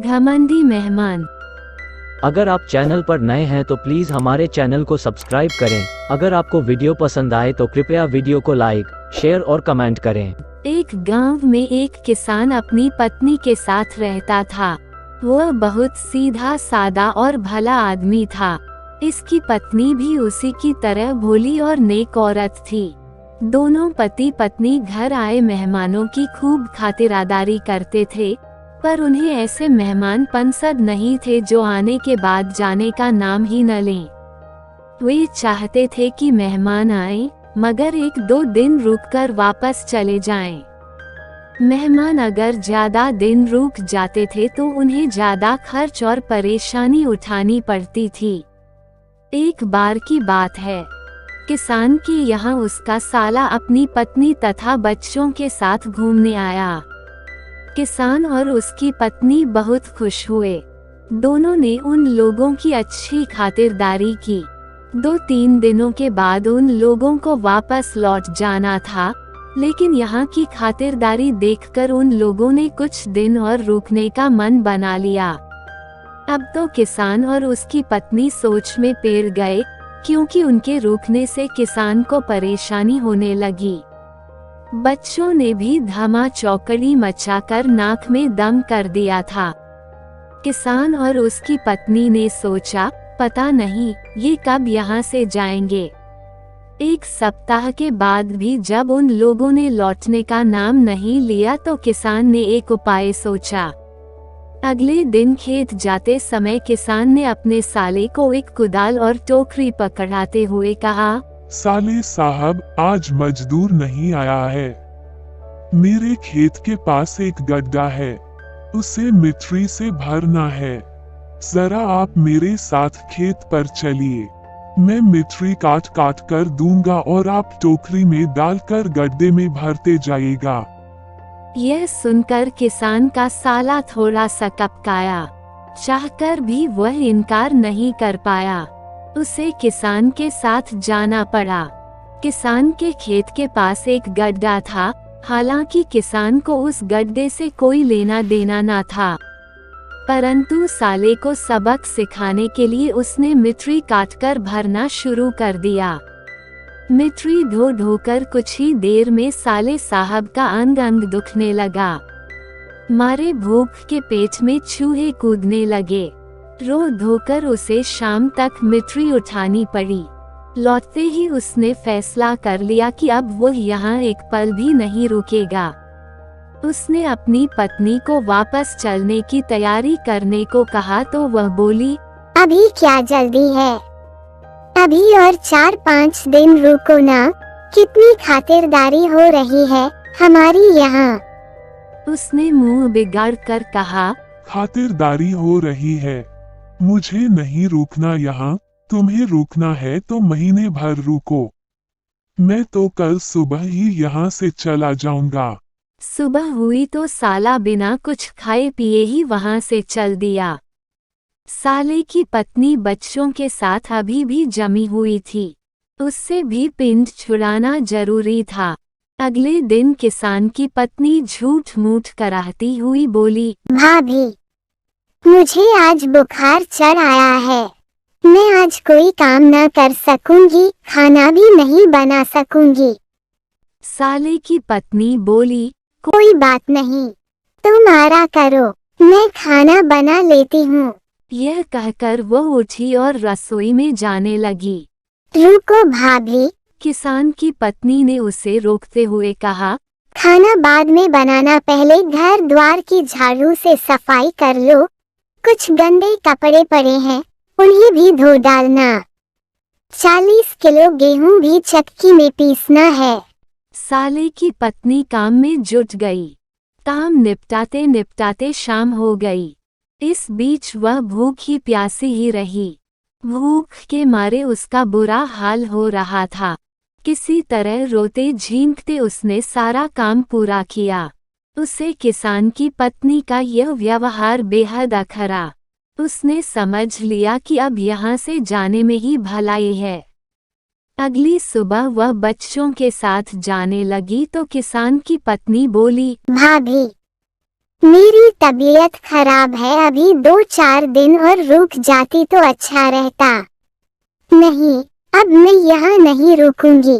घमंडी मेहमान। अगर आप चैनल पर नए हैं तो प्लीज हमारे चैनल को सब्सक्राइब करें। अगर आपको वीडियो पसंद आए तो कृपया वीडियो को लाइक, शेयर और कमेंट करें। एक गांव में एक किसान अपनी पत्नी के साथ रहता था। वह बहुत सीधा सादा और भला आदमी था। इसकी पत्नी भी उसी की तरह भोली और नेक औरत थी। दोनों पति पत्नी घर आए मेहमानों की खूब खातिरदारी करते थे, पर उन्हें ऐसे मेहमान पसंद नहीं थे जो आने के बाद जाने का नाम ही न लें। वे चाहते थे कि मेहमान आए मगर 1-2 दिन रुककर वापस चले जाएं। मेहमान अगर ज्यादा दिन रुक जाते थे तो उन्हें ज्यादा खर्च और परेशानी उठानी पड़ती थी। एक बार की बात है, किसान के यहाँ उसका साला अपनी पत्नी तथा बच्चों के साथ घूमने आया। किसान और उसकी पत्नी बहुत खुश हुए। दोनों ने उन लोगों की अच्छी खातिरदारी की। 2-3 दिनों के बाद उन लोगों को वापस लौट जाना था, लेकिन यहाँ की खातिरदारी देखकर उन लोगों ने कुछ दिन और रुकने का मन बना लिया। अब तो किसान और उसकी पत्नी सोच में पड़ गए, क्योंकि उनके रुकने से किसान को परेशानी होने लगी। बच्चों ने भी धमा चौकड़ी मचाकर नाक में दम कर दिया था। किसान और उसकी पत्नी ने सोचा, पता नहीं ये कब यहाँ से जाएंगे। 1 सप्ताह के बाद भी जब उन लोगों ने लौटने का नाम नहीं लिया तो किसान ने एक उपाय सोचा। अगले दिन खेत जाते समय किसान ने अपने साले को एक कुदाल और टोकरी पकड़ाते हुए कहा, साले साहब, आज मजदूर नहीं आया है। मेरे खेत के पास एक गड्ढा है, उसे मिट्टी से भरना है। जरा आप मेरे साथ खेत पर चलिए। मैं मिट्टी काट काट कर दूंगा और आप टोकरी में डालकर गड्ढे में भरते जाइएगा। यह सुनकर किसान का साला थोड़ा सा कपकाया। चाहकर भी वह इनकार नहीं कर पाया। उसे किसान के साथ जाना पड़ा। किसान के खेत के पास एक गड्ढा था, हालांकि किसान को उस गड्ढे से कोई लेना देना न था, परंतु साले को सबक सिखाने के लिए उसने मिट्टी काटकर भरना शुरू कर दिया। मिट्टी ढो ढोकर कुछ ही देर में साले साहब का अंग अंग दुखने लगा। मारे भूख के पेट में चूहे कूदने लगे। रो धोकर उसे शाम तक मिट्टी उठानी पड़ी। लौटते ही उसने फैसला कर लिया कि अब वो यहाँ एक पल भी नहीं रुकेगा। उसने अपनी पत्नी को वापस चलने की तैयारी करने को कहा तो वह बोली, अभी क्या जल्दी है, अभी और 4-5 दिन रुको ना। कितनी खातिरदारी हो रही है हमारी यहाँ। उसने मुंह बिगाड़ कर कहा, खातिरदारी हो रही है, मुझे नहीं रुकना यहाँ। तुम्हें रुकना है तो महीने भर रुको। मैं तो कल सुबह ही यहाँ से चला जाऊंगा। सुबह हुई तो साला बिना कुछ खाए पिए ही वहाँ से चल दिया। साले की पत्नी बच्चों के साथ अभी भी जमी हुई थी। उससे भी पिंड छुड़ाना जरूरी था। अगले दिन किसान की पत्नी झूठ मूठ कराहती हुई बोली, भाभी, मुझे आज बुखार चढ़ आया है। मैं आज कोई काम न कर सकूंगी, खाना भी नहीं बना सकूंगी। साले की पत्नी बोली, कोई बात नहीं, तुम आराम करो, मैं खाना बना लेती हूँ। यह कहकर वो उठी और रसोई में जाने लगी। रुको भाभी, किसान की पत्नी ने उसे रोकते हुए कहा, खाना बाद में बनाना, पहले घर द्वार की झाड़ू से सफाई कर लो। कुछ गंदे कपड़े पड़े हैं, उन्हें भी धो डालना। 40 किलो गेहूं भी चक्की में पीसना है। साले की पत्नी काम में जुट गई। काम निपटाते निपटाते शाम हो गई। इस बीच वह भूखी प्यासी ही रही। भूख के मारे उसका बुरा हाल हो रहा था। किसी तरह रोते झींकते उसने सारा काम पूरा किया। उसे किसान की पत्नी का यह व्यवहार बेहद अखरा। उसने समझ लिया कि अब यहाँ से जाने में ही भलाई है। अगली सुबह वह बच्चों के साथ जाने लगी तो किसान की पत्नी बोली, भाभी, मेरी तबीयत खराब है, अभी 2-4 दिन और रुक जाती तो अच्छा रहता। नहीं, अब मैं यहाँ नहीं रुकूंगी,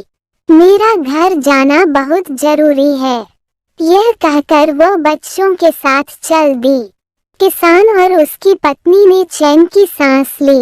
मेरा घर जाना बहुत जरूरी है। यह कहकर वह बच्चों के साथ चल दी। किसान और उसकी पत्नी ने चैन की सांस ली।